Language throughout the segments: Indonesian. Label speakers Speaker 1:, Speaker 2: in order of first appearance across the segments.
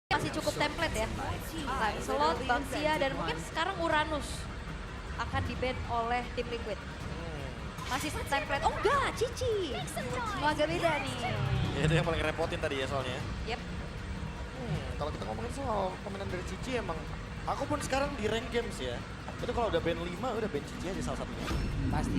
Speaker 1: Masih cukup template ya. Lancelot, Baxia, dan mungkin sekarang Uranus akan di-ban oleh tim Liquid. Masih template, oh enggak, Cici. Oh, agak beda nih.
Speaker 2: Ya, itu yang paling repotin tadi ya soalnya.
Speaker 1: Yep.
Speaker 2: Kalau kita ngomongin soal permainan dari Cici emang, aku pun sekarang di rank games ya. Itu kalau udah band 5, udah band Cici aja salah satunya.
Speaker 3: Pasti.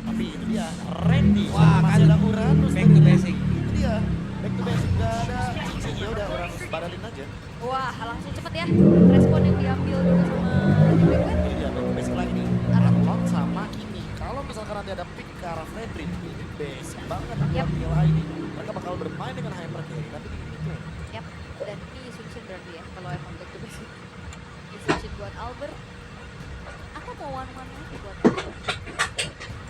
Speaker 2: Tapi itu dia, Randy.
Speaker 3: Wah,
Speaker 2: masih
Speaker 3: kan
Speaker 2: ada Uranus.
Speaker 3: back to basic.
Speaker 2: Itu dia, back to basic. Gak ada Cici, ya udah Uranus badalin aja.
Speaker 1: Wah, langsung cepet ya. Respon yang diambil juga sama tim Liquid.
Speaker 2: Ini dia, back to basic lagi nih. Arlong sama Kimi. Kalau misalkan nanti ada pick ke arah Fredrin, ini basic banget
Speaker 1: Yap.
Speaker 2: buat PLI ini. Mereka bakal bermain dengan hyper carry, tapi di ini
Speaker 1: Yap, dan ini Sunshin berarti ya, kalau emang back to basic. Ini Sunshin buat Albert. Aku mau one-one lagi buat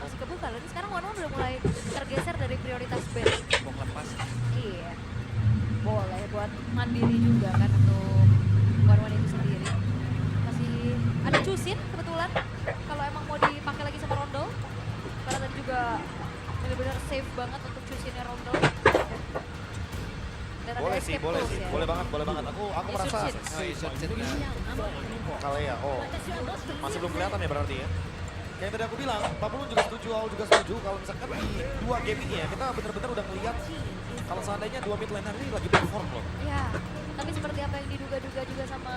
Speaker 1: masih kebuka loh. Ini sekarang one-one udah mulai tergeser dari prioritas base.
Speaker 3: Bok lepas.
Speaker 1: Iya, boleh buat mandiri juga kan untuk one-one itu sendiri. Masih ada Cusin kebetulan, kalau emang mau dipakai lagi sama Rondo. Karena tadi juga benar-benar safe banget untuk Cusinnya Rondo. Dan ada
Speaker 2: boleh sih,
Speaker 1: escape
Speaker 2: boleh
Speaker 1: tools
Speaker 2: sih,
Speaker 1: ya.
Speaker 2: boleh banget, boleh banget. Aku
Speaker 1: Ini
Speaker 2: merasa
Speaker 1: Sunshin.
Speaker 3: Oh, iya, Sunshin.
Speaker 2: Kalea, oh masih belum kelihatan ya berarti ya. Kayak yang tadi aku bilang, Pak Pulun juga setuju, Aul juga setuju. Kalau misalkan di 2 game ini ya, kita benar-benar udah ngeliat kalau seandainya 2 mid laner ini lagi perform loh.
Speaker 1: Ya, tapi seperti apa yang diduga-duga juga sama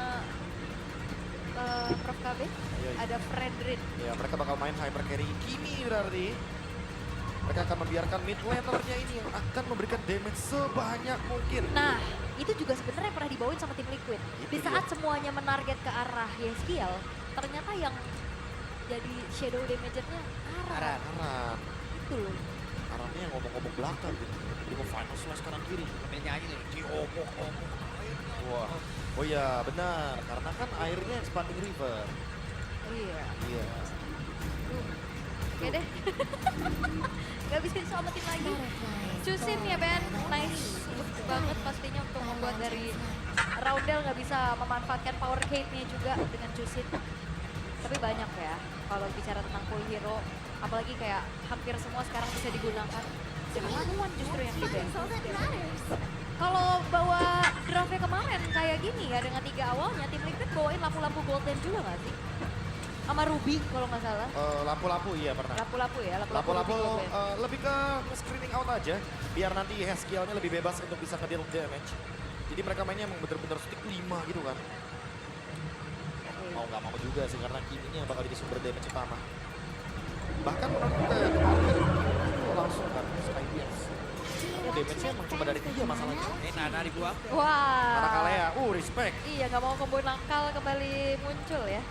Speaker 1: Prof KB,
Speaker 2: Iya.
Speaker 1: ada Fredrin.
Speaker 2: Ya, mereka bakal main hyper carry Kimi berarti. Mereka akan membiarkan mid lanernya ini yang akan memberikan damage sebanyak mungkin.
Speaker 1: Nah, itu juga sebenarnya pernah dibawain sama tim Liquid. Di
Speaker 2: Itu
Speaker 1: saat semuanya menarget ke arah Yeskiel, ternyata yang jadi shadow damager-nya Aran.
Speaker 3: Aran.
Speaker 2: Aran,
Speaker 1: Itu loh.
Speaker 2: Arannya yang ngomong-ngomong belakang gitu. Jadi mau final slash kanan kiri.
Speaker 3: Sambil nyanyi tuh. Diomong-omong.
Speaker 2: Wah, oh iya benar, karena kan airnya expanding river.
Speaker 1: Iya.
Speaker 2: Iya.
Speaker 1: Oke deh. Gak bisa diselamatin lagi. Cusin ya Ben, nice banget pastinya untuk membuat dari Roundel nggak bisa memanfaatkan power cave-nya juga dengan Cusin. Tapi banyak ya, kalau bicara tentang full hero, apalagi kayak hampir semua sekarang bisa digunakan. Jadi one justru yang di ban. Kalau bawa draftnya kemarin kayak gini ya dengan 3 awalnya, tim Liquid bawain lampu-lampu golden juga nggak sih? Sama Ruby kalau nggak salah.
Speaker 2: Lampu-lampu iya pernah.
Speaker 1: Lampu-lampu ya,
Speaker 2: Lampu-lampu
Speaker 1: Ruby golden.
Speaker 2: lebih ke screening out aja, biar nanti Haskill-nya lebih bebas untuk bisa nge-deal damage. Jadi mereka mainnya emang bener-bener stick 5 gitu kan. Mau nggak mau juga sih karena Kimi-nya yang bakal jadi sumber damage utama. Bahkan menurutku kayak kemarin langsung kan Skypiers. Damage-nya emang cuma dari dia masalahnya.
Speaker 3: Nana dibuang.
Speaker 1: Wah.
Speaker 2: Karena Kalea, respect.
Speaker 1: Iya, nggak mau kebun nakal kembali muncul ya.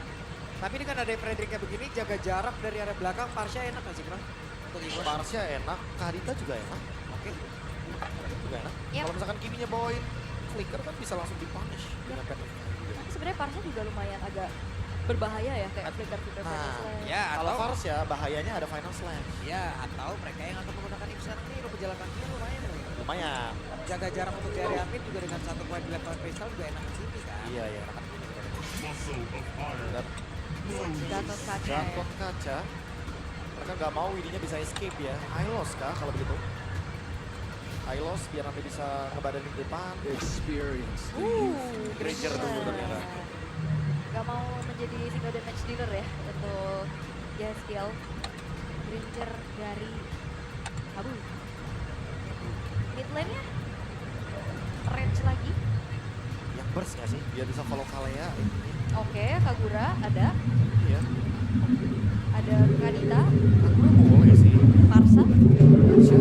Speaker 3: Tapi ini kan ada Fredrik kayak begini, jaga jarak dari area belakang. Parsha enak gak sih, Bro? Untuk Igor.
Speaker 2: Parsha enak, Kadita juga enak.
Speaker 3: Oke.
Speaker 2: Juga enak.
Speaker 1: Yep.
Speaker 2: Kalau misalkan Kimi-nya bawain flicker kan bisa langsung dipunish dengan pattern juga.
Speaker 1: Tapi sebenarnya Parsha juga lumayan agak berbahaya ya, kayak flicker-flicker
Speaker 2: Nah,
Speaker 1: Slash.
Speaker 3: Ya,
Speaker 2: Kalau
Speaker 3: atau
Speaker 2: Parsha bahayanya ada final slam.
Speaker 3: ya, atau mereka yang akan menggunakan Ibsan ini berjalan kakinya lumayan loh.
Speaker 2: Lumayan.
Speaker 3: Jaga jarak untuk di area mid juga dengan 1 poin Black Power Crystal juga enak di sini kan.
Speaker 2: Iya, iya. Enak. Dan
Speaker 1: Gatot kaca ya.
Speaker 2: Gatot kaca. Mereka nggak mau Widinya bisa escape ya. Ailos kah kalau begitu? Ailos biar nanti bisa ngebadanin depan. Granger dulu ternyata.
Speaker 1: Gak mau menjadi single damage dealer ya untuk Yeskiel. Granger dari Abu. Mid lane-nya range lagi.
Speaker 2: Yang burst nggak sih? Biar bisa follow Kalea.
Speaker 1: Oke, Kagura ada.
Speaker 2: Iya.
Speaker 1: Ada Kadita,
Speaker 2: Aku boleh sih.
Speaker 1: Parsa.
Speaker 2: Parsha,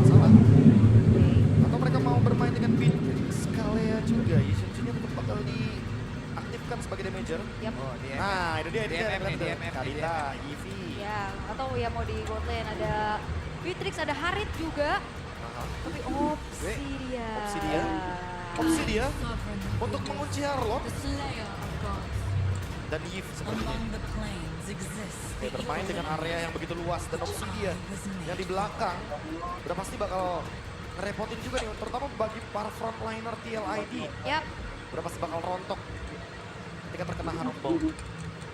Speaker 2: masalah.
Speaker 1: Oke.
Speaker 2: Atau mereka mau bermain dengan Beatrix Kalea juga. Yishin-nya tetap bakal diaktifkan sebagai damager.
Speaker 1: Yap.
Speaker 3: Oh, dia.
Speaker 2: Nah, itu dia,
Speaker 3: DMF nih,
Speaker 2: tuh.
Speaker 3: DMF nih,
Speaker 2: Kadita, Eevee.
Speaker 1: Ya, atau ya mau di bot lane ada Beatrix, ada Harit juga.
Speaker 2: Aha.
Speaker 1: Tapi Obsidian.
Speaker 2: Obsidian. Opsi dia untuk mengunci Harlot dan Eve sepertinya. Dia bermain dengan area yang begitu luas dan Obsidian yang di belakang udah pasti bakal ngerepotin juga nih, terutama bagi para frontliner TLID.
Speaker 1: Yap.
Speaker 2: Udah pasti bakal rontok ketika terkena Hanok Bow.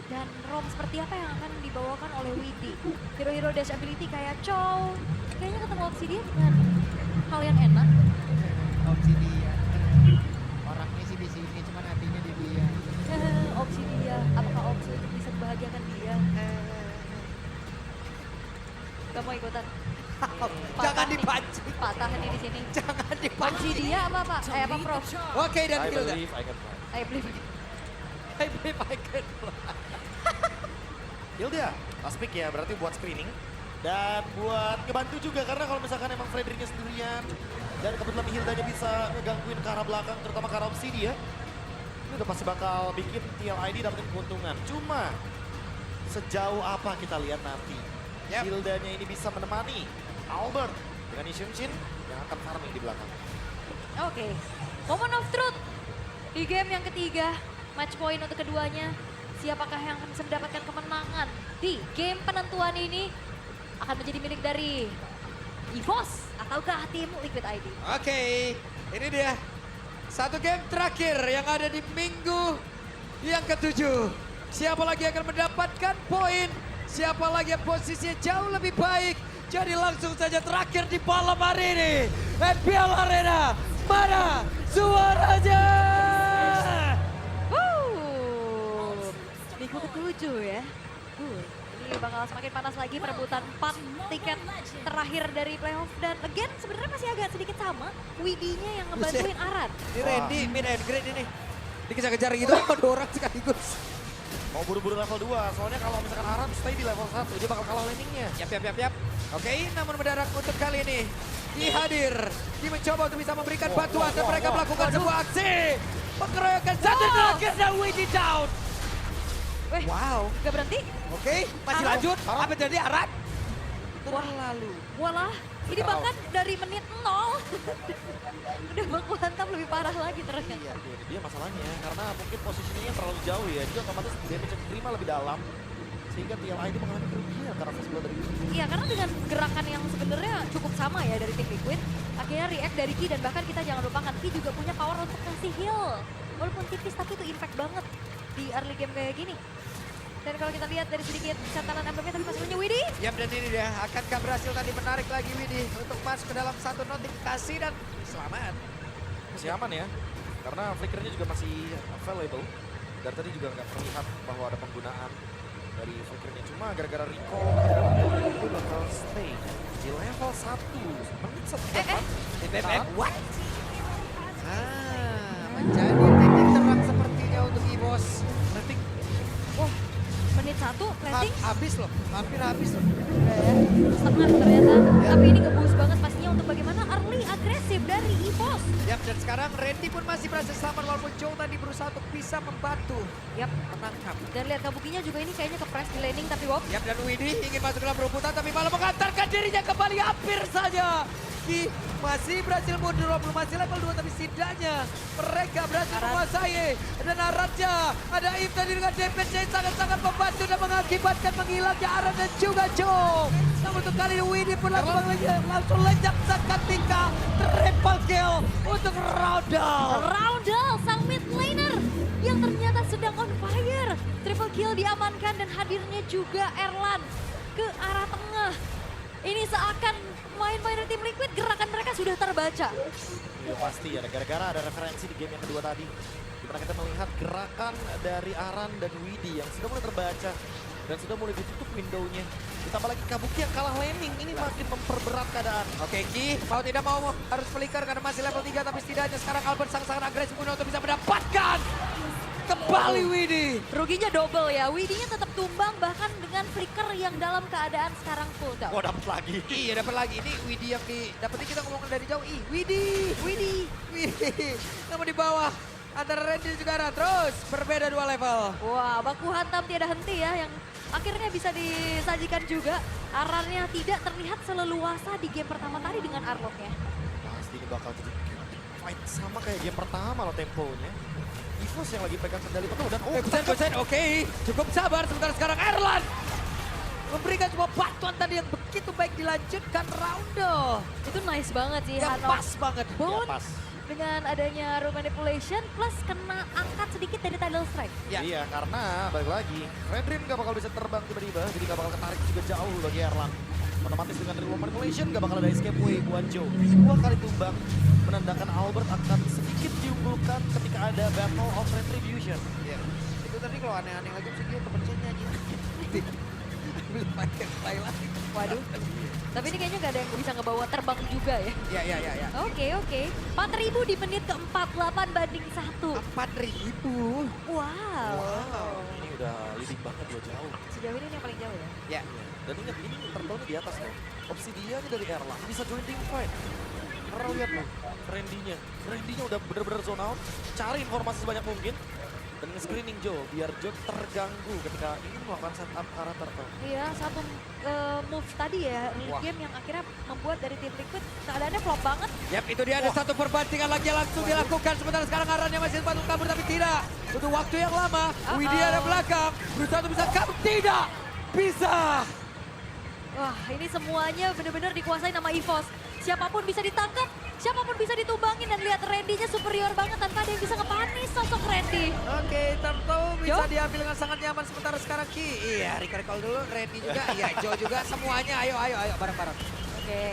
Speaker 1: Dan ROM seperti apa yang akan dibawakan oleh Widi? Hero-hero dash ability kayak Chow. Kayaknya ketemu Obsidian dengan hal yang enak.
Speaker 3: Obsidian.
Speaker 1: mau ikutan.
Speaker 3: Jangan dipancing.
Speaker 1: Patah nih di sini.
Speaker 3: Jangan
Speaker 1: Panci
Speaker 3: dipancing.
Speaker 1: dia apa Pak? Apa Prof?
Speaker 3: Oke, dan
Speaker 2: I
Speaker 3: Hilda.
Speaker 2: believe I can fly.
Speaker 1: I believe.
Speaker 3: I believe I can fly.
Speaker 2: Hilda, last pick ya, berarti buat screening. Dan buat ngebantu juga, karena kalau misalkan emang Fredericknya sendirian, dan kebetulan Hildanya bisa ngegangguin ke arah belakang, terutama ke arah Obsidian, ini udah pasti bakal bikin TLID dapetin keuntungan. Cuma, sejauh apa kita lihat nanti.
Speaker 3: Yap.
Speaker 2: Hildanya ini bisa menemani Albert dengan Ishinshin yang akan farming di belakang.
Speaker 1: Oke, moment of truth di game yang ketiga, match point untuk keduanya. Siapakah yang akan bisa mendapatkan kemenangan di game penentuan ini akan menjadi milik dari EVOS ataukah tim Liquid ID?
Speaker 3: Oke, ini dia. Satu game terakhir yang ada di minggu yang ketujuh. Siapa lagi yang akan mendapatkan poin? Siapa lagi yang posisinya jauh lebih baik? Jadi langsung saja terakhir di malam hari ini. MPL Arena, mana suaranya?
Speaker 1: Minggu ketujuh ya. Ini bakal semakin panas lagi perebutan 4 tiket terakhir dari playoff. Dan again sebenarnya masih agak sedikit sama. Widinya yang ngebantuin Aran.
Speaker 3: Ini Randy mid and grade ini. Dikejar-kejar gitu, dua orang sekaligus.
Speaker 2: Mau buru-buru level 2, soalnya kalau misalkan Aran stay di level 1, dia bakal kalah landingnya.
Speaker 3: Yap. Oke, namun mendarat untuk kali ini. Hadir. Dia mencoba untuk bisa memberikan bantuan dan mereka melakukan sebuah aksi. Pengeroyokan satu terakhir dan Widi down.
Speaker 1: Weh,
Speaker 3: Wow.
Speaker 1: gak berhenti?
Speaker 3: Oke, masih
Speaker 1: Aran.
Speaker 3: lanjut.
Speaker 2: Aran.
Speaker 3: Apa jadi Aran? Terlalu.
Speaker 1: Walah, ini
Speaker 2: Literal.
Speaker 1: bahkan dari menit 0. Udah baku hantam lebih parah lagi ternyata.
Speaker 2: Iya, dia masalahnya karena mungkin posisinya terlalu jauh ya, jadi otomatis damage yang diterima lebih dalam sehingga TLID mengalami kerugian karena sebelah dari itu.
Speaker 1: Iya, karena dengan gerakan yang sebenarnya cukup sama ya dari tim Liquid, akhirnya react dari Ki dan bahkan kita jangan lupakan Ki juga punya power untuk kasih heal. Walaupun tipis tapi itu impact banget di early game kayak gini. Dan kalau kita lihat dari sedikit catatan emblemnya tapi masalahnya Widi.
Speaker 3: Yap, dan ini dia. Akankah berhasil tadi menarik lagi Widi untuk masuk ke dalam satu notifikasi dan selamat.
Speaker 2: Masih aman ya, karena flickernya juga masih available. Dari tadi juga nggak terlihat bahwa ada penggunaan dari flickernya. Cuma gara-gara recall, itu bakal stay di level 1. Menit setelah
Speaker 3: BBM, what? Menjadi titik terang sepertinya untuk EVOS.
Speaker 2: Nanti
Speaker 1: Wah, menit 1 plating.
Speaker 3: Habis loh, hampir habis loh.
Speaker 1: Udah ya, setengah ternyata. Tapi ini nge-boost banget pastinya untuk bagaimana early agresif dari EVOS.
Speaker 3: Yap, dan sekarang Randy pun masih berhasil selamat walaupun Joe tadi berusaha untuk bisa membantu
Speaker 1: Yap,
Speaker 3: menangkap.
Speaker 1: dan lihat Kabukinya juga ini kayaknya ke-press di laning tapi wop.
Speaker 3: Yap, dan Widi ingin masuk dalam perebutan tapi malah mengantarkan dirinya kembali hampir saja. Ki masih berhasil mundur walaupun masih level 2 tapi setidaknya mereka berhasil
Speaker 1: Aran.
Speaker 3: menguasai. Dan Arannya ada If tadi dengan DPC sangat-sangat membantu dan mengakibatkan menghilangnya Aran dan juga Joe. Namun untuk kali ini Widi pun langsung lejak seketika triple kill untuk Raudal.
Speaker 1: Raudal, sang mid laner yang ternyata sedang on fire. Triple kill diamankan dan hadirnya juga Erlan ke arah tengah. Ini seakan main-main tim Liquid, gerakan mereka sudah terbaca.
Speaker 2: ya pasti ya, gara-gara ada referensi di game yang kedua tadi. Dimana kita melihat gerakan dari Aran dan Widi yang sudah mulai terbaca. Dan sudah mulai ditutup window-nya. Ditambah lagi Kabuki yang kalah landing, ini makin memperberat keadaan.
Speaker 3: Oke, Ki mau tidak mau harus flicker karena masih level 3 tapi setidaknya sekarang Albert sangat-sangat agresif untuk bisa mendapatkan kembali Widi.
Speaker 1: Ruginya double ya, Widinya tetap tumbang bahkan dengan flicker yang dalam keadaan sekarang full down.
Speaker 2: Wah, dapat lagi.
Speaker 3: Iya, dapat lagi. Ini Widi yang dapetin kita ngomong dari jauh. Widi. Namun di bawah antara Randy dan juga Aran. Terus berbeda 2 level.
Speaker 1: Wah, baku hantam tiada henti ya yang akhirnya bisa disajikan juga. Arannya tidak terlihat seleluasa di game pertama tadi dengan Arloknya.
Speaker 2: Pasti ini bakal jadi fight sama kayak game pertama loh temponya. EVOS yang lagi pegang kendali penuh dan
Speaker 3: Gosen, oke. Cukup sabar sebentar sekarang Erlan. Memberikan sebuah bantuan tadi yang begitu baik dilanjutkan Roundo.
Speaker 1: Itu nice banget sih
Speaker 3: Yang
Speaker 1: Hanok.
Speaker 3: pas banget.
Speaker 2: ya
Speaker 1: Boon
Speaker 2: pas.
Speaker 1: dengan adanya room manipulation plus kena angkat sedikit dari tidal strike.
Speaker 3: Ya.
Speaker 2: Iya, karena balik lagi, Redrim gak bakal bisa terbang tiba-tiba, jadi gak bakal ketarik juga jauh bagi Erlang. Otomatis dengan room manipulation gak bakal ada escape way buat Joe. 2 kali tumbang, menandakan Albert akan sedikit diunggulkan ketika ada Battle of Retribution.
Speaker 3: Iya. Itu tadi kalau aneh-aneh lagi sih dia kepencet nyanyi. Makin play lagi.
Speaker 1: Waduh. Tapi ini kayaknya nggak ada yang bisa ngebawa terbang juga ya.
Speaker 3: Ya.
Speaker 1: Oke. 4.000 di menit ke-48 banding 1.
Speaker 3: 4.000.
Speaker 1: Wow.
Speaker 2: Ini udah leading banget loh jauh.
Speaker 1: Sejauh ini yang paling jauh ya.
Speaker 3: Ya.
Speaker 2: Dan ingat ini turtle-nya di atas loh. Obsidian dari Erlang bisa join team fight. Karena lihat loh, Randy-nya udah bener-bener zone out. Cari informasi sebanyak mungkin. Dan nge-screening Joe, biar Joe terganggu ketika ingin melakukan setup ke arah turtle.
Speaker 1: Iya, satu move tadi ya, early
Speaker 2: Wah.
Speaker 1: game yang akhirnya membuat dari tim Liquid keadaannya flop banget.
Speaker 3: Yap, itu dia ada satu perbandingan lagi yang langsung dilakukan. Sementara sekarang Arannya masih sempat kabur tapi tidak. Butuh waktu yang lama. Widya ada belakang. Berusaha untuk bisa kabur. Tidak bisa.
Speaker 1: Wah, ini semuanya benar-benar dikuasai nama EVOS. Siapapun bisa ditangkap, siapapun bisa ditumbangin dan lihat Randy-nya superior banget tanpa ada yang bisa ngepanis sosok Randy.
Speaker 3: Oke, Turtle bisa
Speaker 1: Joe?
Speaker 3: diambil dengan sangat nyaman. Sementara sekarang Ki. Iya, recall dulu. Randy juga. Iya, Joe juga. Semuanya ayo bareng-bareng.
Speaker 1: Oke,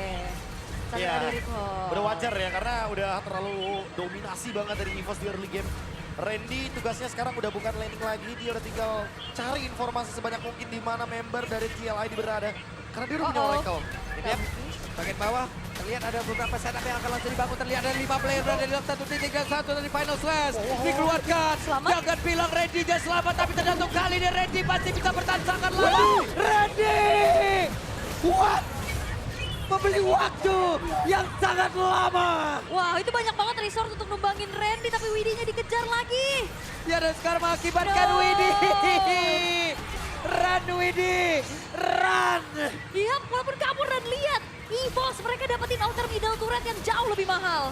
Speaker 1: sampai
Speaker 2: Iya,
Speaker 1: ada recall.
Speaker 2: udah wajar ya karena udah terlalu dominasi banget dari EVOS di early game. Randy tugasnya sekarang udah bukan laning lagi, dia udah tinggal cari informasi sebanyak mungkin di mana member dari TLID berada. Karena dia udah punya Oracle.
Speaker 3: Ini ya, bagian bawah terlihat ada beberapa setup yang akan langsung dibangun. Terlihat ada 5 player berada di dalam 1.31 dari Final Slash. Dikeluarkan.
Speaker 1: Selamat.
Speaker 3: Jangan bilang Randy-nya selamat, tapi tergantung kali ini Randy pasti bisa bertahan sangat lama. Randy! What? Membeli waktu yang sangat lama.
Speaker 1: Wah, itu banyak banget resource untuk numbangin Randy, tapi Widya-nya dikejar lagi.
Speaker 3: Ya, dan sekarang mengakibatkan
Speaker 1: No.
Speaker 3: Widya. Run Widya, run!
Speaker 1: Iya, walaupun kabur dan lihat, EVOS mereka dapetin outer middle turret yang jauh lebih mahal.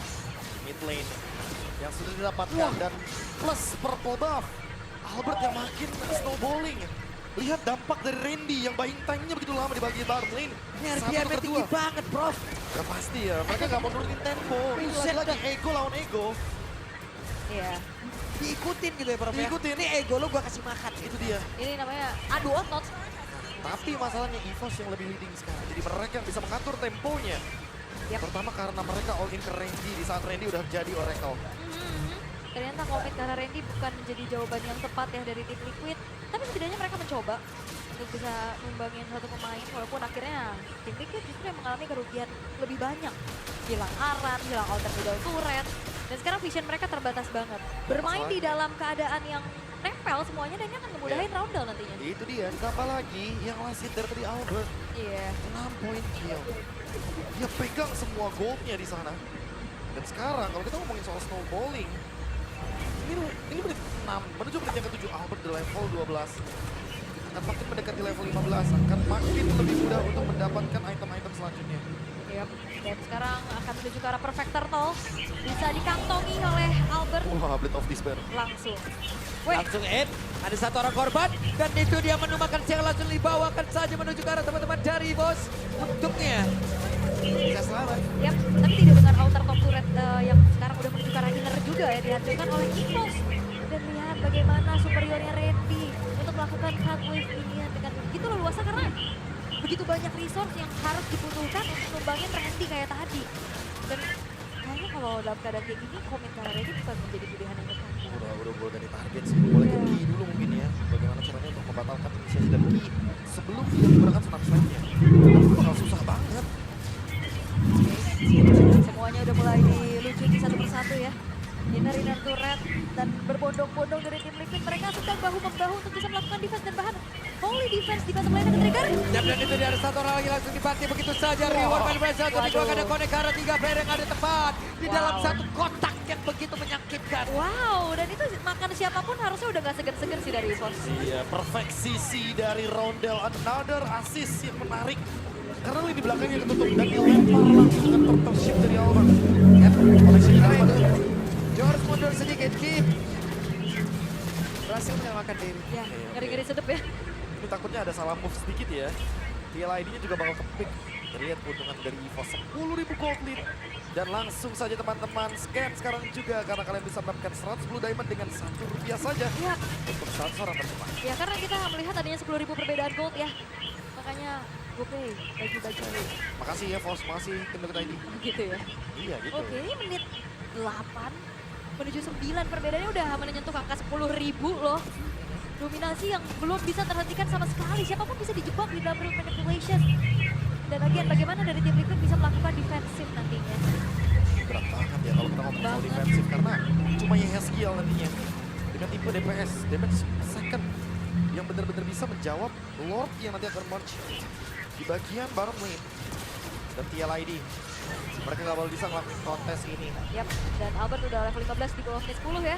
Speaker 2: Mid lane yang sudah didapatkan dan plus purple buff. Albert yang makin snowballing. Lihat dampak dari Randy yang buying time-nya begitu lama di bagian bottom lane.
Speaker 3: Ini
Speaker 2: Satu
Speaker 3: RPM
Speaker 2: ke
Speaker 3: tinggi
Speaker 2: dua.
Speaker 3: banget, bro.
Speaker 2: Ya pasti ya, mereka gak mau nurunin tempo. Ini
Speaker 3: Buset
Speaker 2: lagi ego lawan ego.
Speaker 1: Iya,
Speaker 3: Diikutin gitu ya, bro.
Speaker 2: Diikutin.
Speaker 3: Ini ego lo gua kasih makan.
Speaker 2: Itu dia.
Speaker 1: ini namanya adu otot.
Speaker 2: Tapi masalahnya EVOS yang lebih leading sekarang. Jadi mereka yang bisa mengatur temponya.
Speaker 1: Yap.
Speaker 2: Pertama karena mereka all in ke Randy di saat Randy udah jadi Oracle.
Speaker 1: Ternyata komit karena Randy bukan menjadi jawaban yang tepat ya dari tim Liquid. Tapi setidaknya mereka mencoba untuk bisa numbangin satu pemain. Walaupun akhirnya tim Liquid justru yang mengalami kerugian lebih banyak. Hilang Aran, hilang outer middle turret. Dan sekarang vision mereka terbatas banget. Bermain di dalam keadaan yang nempel semuanya dan ini akan memudahin Roundel nantinya.
Speaker 2: Itu dia, ditambah lagi yang wasit dari tadi Albert.
Speaker 1: Iya.
Speaker 2: 6 poin kill. Dia pegang semua goldnya di sana. Dan sekarang kalau kita ngomongin soal snowballing, ini menit 6, menuju menit yang ke-7 Albert di level 12. Akan makin mendekati level 15, akan makin lebih mudah untuk mendapatkan item-item selanjutnya.
Speaker 1: Yap. Dan sekarang akan menuju ke arah perfect turtle. Bisa dikantongi oleh Albert
Speaker 2: Wah, Blade of Despair.
Speaker 1: langsung. Wait,
Speaker 3: Langsung in, ada satu orang korban. Dan itu dia menumbangkan siang langsung dibawakan saja menuju ke arah teman-teman dari bos. Untungnya bisa selamat.
Speaker 1: yap. Tapi tidak dengan outer top turret yang sekarang udah menuju ke arah inner juga ya. Dihancurkan oleh EVOS. Dan lihat bagaimana superiornya Randy untuk melakukan cut wave ini dengan begitu leluasa karena begitu banyak resource yang harus dibutuhkan untuk numbangin Randy kayak tadi. Dan kayaknya kalau dalam keadaan kayak gini, komit karena Randy bukan menjadi pilihan yang tepat.
Speaker 2: Udah ganti target sih. Boleh ke Ki dulu mungkin ya. Bagaimana caranya untuk membatalkan inisiasi dari Ki sebelum dia menggunakan senam slide-nya. Itu bakal susah banget.
Speaker 1: Oke, semuanya udah mulai dilucuti satu persatu ya. Inner turret dan berbondong-bondong dari tim Liquid. Mereka sedang bahu-membahu untuk bisa melakukan defense dan bahkan holy defense di bottom lane ke-trigger.
Speaker 3: Dan itu dia ada satu orang lagi langsung dibanti begitu saja. Reward main berhasil untuk dikeluarkan ada connect ke arah 3 player yang ada tepat. Di dalam satu kotak yang begitu menyakitkan.
Speaker 1: Wow, dan itu makan siapapun harusnya udah gak seger-seger sih dari EVOS.
Speaker 2: Iya, perfect sisi dari Roundel. Another assist yang menarik. Karena lini belakangnya ketutup dan dilempar langsung dengan turtle ship dari Albert.
Speaker 3: Ya,
Speaker 2: Koleksi
Speaker 3: sementara
Speaker 2: dapat.
Speaker 3: itu George mundur sedikit. Ki berhasil menyelamatkan diri.
Speaker 1: Ya, ngeri-ngeri sedep ya.
Speaker 2: Ini takutnya ada salah move sedikit ya. TLID-nya juga bakal kepick. Lihat keuntungan dari EVOS 10.000 gold lead. Dan langsung saja teman-teman scan sekarang juga karena kalian bisa mendapatkan 110 diamond dengan Rp1 saja
Speaker 1: Ya,
Speaker 2: untuk 100 orang tercepat.
Speaker 1: ya karena kita melihat adanya 10.000 perbedaan gold ya. Makanya GoPay bagi-bagi
Speaker 2: Makasih ya Vos, makasih tim Liquid ID.
Speaker 1: gitu ya.
Speaker 2: Iya gitu.
Speaker 1: Oke, ini menit 8 menuju 9 perbedaannya udah menyentuh angka 10.000 loh. dominasi yang belum bisa terhentikan sama sekali. Siapapun bisa dijebak di double manipulation. Dan again, bagaimana dari tim Liquid bisa melakukan defensif nantinya.
Speaker 2: Berat banget ya kalau kita ngomong soal
Speaker 1: Banget.
Speaker 2: defensif karena cuma Yehezkiel nantinya dengan tipe DPS, damage second yang benar-benar bisa menjawab Lord yang nanti akan merge di bagian bottom lane dan TLID. Mereka gak bakal bisa ngelakuin kontes ini.
Speaker 1: Yap, dan Albert udah level 15 di bawah menit 10 ya.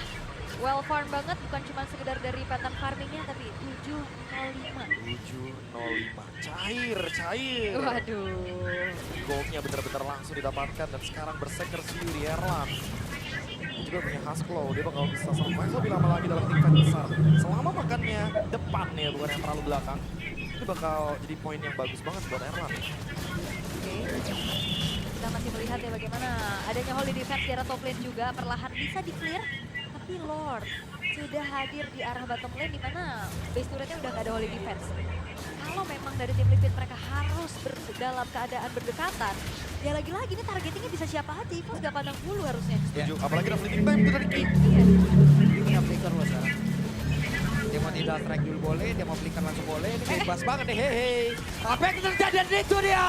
Speaker 1: Well farm banget, bukan cuma sekedar dari pattern farmingnya, tapi 705.
Speaker 2: 705, cair.
Speaker 1: Waduh.
Speaker 2: Goldnya benar-benar langsung didapatkan dan sekarang berseker view di Erlang. Dia juga punya Haskell, dia bakal bisa survive lebih lama lagi dalam tim fight besar. Selama makannya depan ya, bukan yang terlalu belakang. Itu bakal jadi poin yang bagus banget buat Erlang.
Speaker 1: Oke. Kita masih melihat ya bagaimana adanya holy defense di arah top lane juga perlahan bisa di-clear. Tapi Lord sudah hadir di arah bottom lane di mana base turretnya udah gak ada holy defense. Kalau memang dari tim Liquid mereka harus dalam keadaan berdekatan, ya lagi-lagi ini targetingnya bisa siapa aja, Evos gak pandang bulu harusnya.
Speaker 2: Setuju, apalagi ada fleeting time itu dari Ki.
Speaker 1: Iya.
Speaker 3: Dia punya flicker loh sekarang. Dia mau tidak strike dulu boleh, dia mau flicker langsung boleh. Ini bebas banget nih, hehe. Apa yang terjadi dan itu dia.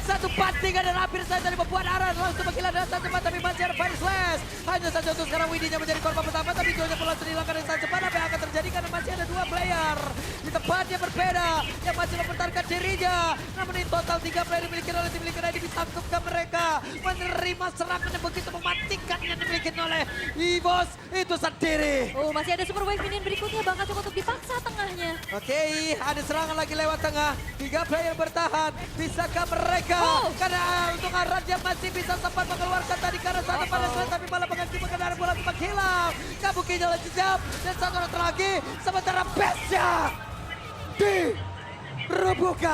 Speaker 3: Satu pantingan dan hampir saja membuat Aran langsung menghilang dengan sangat cepat. Tapi masih ada Fire Slash. Hanya saja untuk sekarang Widinya menjadi korban pertama. Tapi Jojo pun langsung dihilangkan dengan sangat cepat. Apa yang akan terjadi karena masih ada dua player. Di tempat yang berbeda. Yang masih mempertahankan dirinya. Namun in total 3 player dimiliki oleh tim Liquid ini disangkupkan mereka. Menerima serangan yang begitu mematikan yang dimiliki oleh Evos. Itu sendiri.
Speaker 1: Oh, masih ada super wave minion berikutnya, bahkan cukup untuk dipaksa tengahnya.
Speaker 3: Oke, ada serangan lagi lewat tengah. 3 player bertahan. Bisakah mereka? Karena untuk Aran dia masih bisa sempat mengeluarkan tadi karena satu pada selesai. Tapi malah mengakibatkan kendaraan bola menghilang. Kabukinya lagi jam. Dan satu orang lagi. Sementara Besya dirubuhkan.